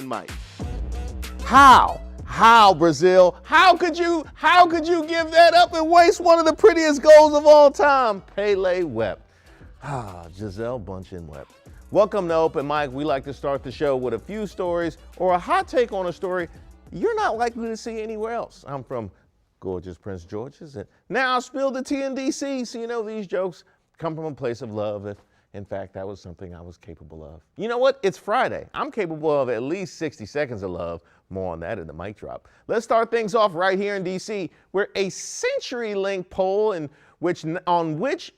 Mike. How, Brazil? How could you give that up and waste one of the prettiest goals of all time? Pele wept. Gisele Bundchen wept. Welcome to Open Mic. We like to start the show with a few stories or a hot take on a story you're not likely to see anywhere else. I'm from gorgeous Prince George's, and now I'll spill the tea in D.C., so you know these jokes come from a place of love. If, in fact, that was something I was capable of. You know what? It's Friday. I'm capable of at least 60 seconds of love. More on that in the mic drop. Let's start things off right here in D.C., where a CenturyLink poll on which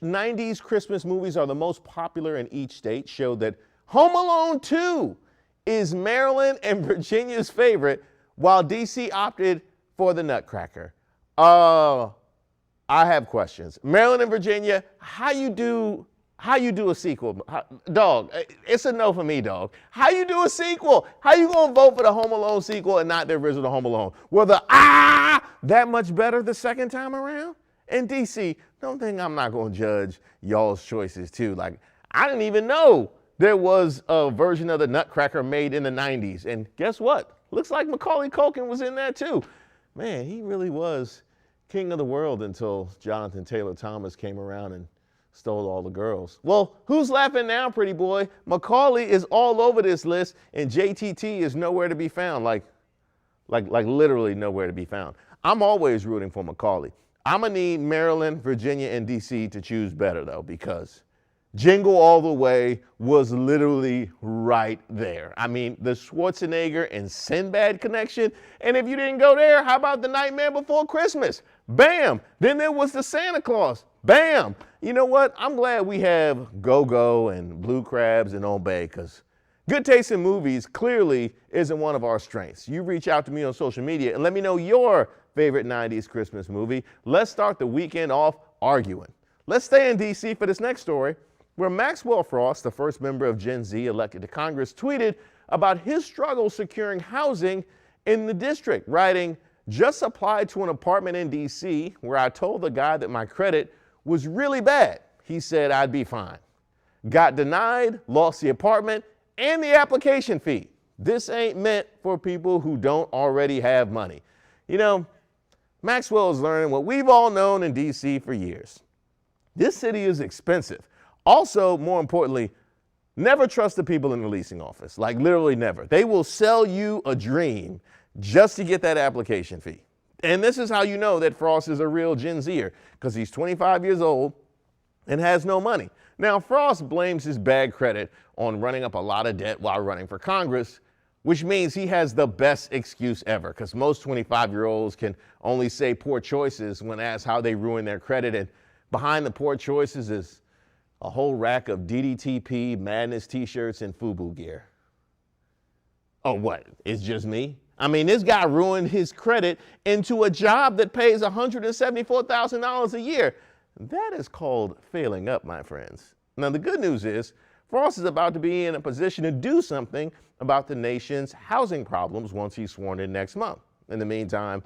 90s Christmas movies are the most popular in each state showed that Home Alone 2 is Maryland and Virginia's favorite, while D.C. opted for the Nutcracker. I have questions. Maryland and Virginia, how you do a sequel? Dog, it's a no for me, dog. How you do a sequel? How you gonna vote for the Home Alone sequel and not the original Home Alone? Were the that much better the second time around? In DC, don't think I'm not gonna judge y'all's choices too. Like, I didn't even know there was a version of the Nutcracker made in the 90s. And guess what? Looks like Macaulay Culkin was in that too. Man, he really was king of the world until Jonathan Taylor Thomas came around and stole all the girls. Well, who's laughing now, pretty boy? Macaulay is all over this list, and JTT is nowhere to be found, like literally nowhere to be found. I'm always rooting for Macaulay. I'm gonna need Maryland, Virginia, and DC to choose better though, because Jingle All the Way was literally right there. I mean, the Schwarzenegger and Sinbad connection, and if you didn't go there, how about The Nightmare Before Christmas? Bam! Then there was the Santa Claus. Bam! You know what? I'm glad we have Go-Go and Blue Crabs and Old Bay, because good taste in movies clearly isn't one of our strengths. You reach out to me on social media and let me know your favorite 90s Christmas movie. Let's start the weekend off arguing. Let's stay in D.C. for this next story, where Maxwell Frost, the first member of Gen Z elected to Congress, tweeted about his struggle securing housing in the district, writing, "Just applied to an apartment in D.C. where I told the guy that my credit was really bad. He said I'd be fine. Got denied, lost the apartment, and the application fee. This ain't meant for people who don't already have money." You know, Maxwell is learning what we've all known in D.C. for years. This city is expensive. Also, more importantly, never trust the people in the leasing office. Like, literally never. They will sell you a dream just to get that application fee. And this is how you know that Frost is a real Gen Zer, because he's 25 years old and has no money. Now, Frost blames his bad credit on running up a lot of debt while running for Congress, which means he has the best excuse ever, because most 25-year-olds can only say poor choices when asked how they ruin their credit, and behind the poor choices is a whole rack of DDTP, Madness t-shirts, and FUBU gear. Oh, what? It's just me? I mean, this guy ruined his credit into a job that pays $174,000 a year. That is called failing up, my friends. Now, the good news is Frost is about to be in a position to do something about the nation's housing problems once he's sworn in next month. In the meantime,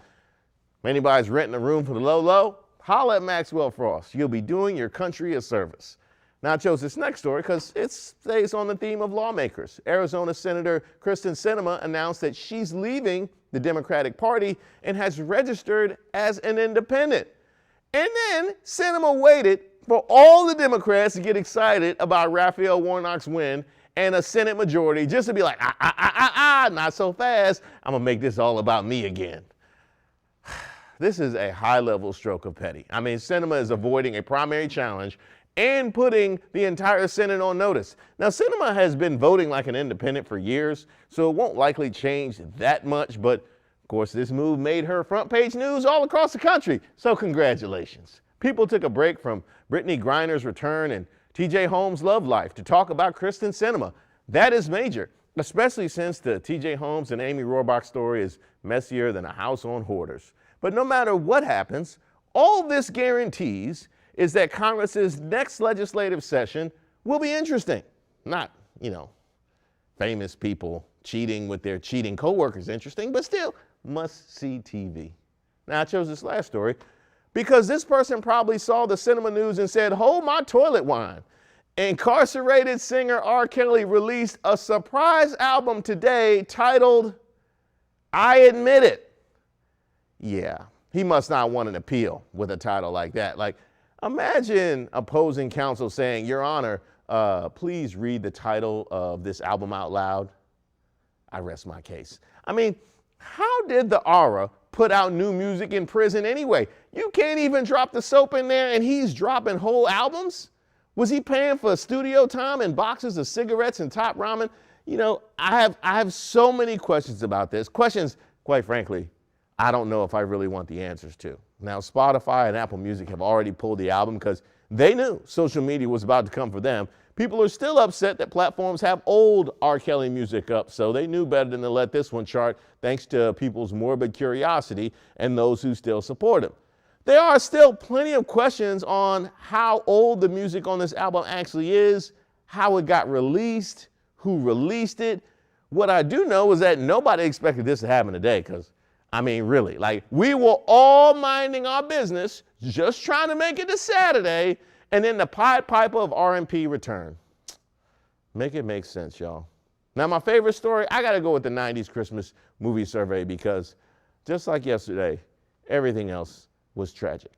if anybody's renting a room for the low, holla at Maxwell Frost. You'll be doing your country a service. Now, I chose this next story because it stays on the theme of lawmakers. Arizona Senator Kristen announced that she's leaving the Democratic Party and has registered as an independent. And then Sinema waited for all the Democrats to get excited about Raphael Warnock's win and a Senate majority just to be like, not so fast. I'm gonna make this all about me again. This is a high-level stroke of petty. I mean, Sinema is avoiding a primary challenge and putting the entire Senate on notice. Now, Sinema has been voting like an independent for years, so it won't likely change that much, but of course, this move made her front page news all across the country, so congratulations. People took a break from Brittany Griner's return and TJ Holmes' love life to talk about Kristen Sinema. That is major, especially since the TJ Holmes and Amy Rohrbach story is messier than a house on hoarders. But no matter what happens, all this guarantees is that Congress's next legislative session will be interesting. Not, famous people cheating with their cheating coworkers interesting, but still must-see TV. Now, I chose this last story because this person probably saw the Sinema news and said, "Hold my toilet wine." Incarcerated singer R. Kelly released a surprise album today titled I Admit It. Yeah, he must not want an appeal with a title like that. Like, imagine opposing counsel saying, Your Honor, please read the title of this album out loud. I rest my case. I mean, how did the Aura put out new music in prison anyway? You can't even drop the soap in there and he's dropping whole albums? Was he paying for studio time and boxes of cigarettes and top ramen? You know, I have so many questions about this. Questions, quite frankly, I don't know if I really want the answers to. Now, Spotify and Apple Music have already pulled the album because they knew social media was about to come for them. People are still upset that platforms have old R. Kelly music up, so they knew better than to let this one chart thanks to people's morbid curiosity and those who still support him. There are still plenty of questions on how old the music on this album actually is, how it got released, who released it. What I do know is that nobody expected this to happen today because, I mean, really, like, we were all minding our business, just trying to make it to Saturday, and then the Pied Piper of R&P returned. Make it make sense, y'all. Now, my favorite story, I got to go with the 90s Christmas movie survey because just like yesterday, everything else was tragic.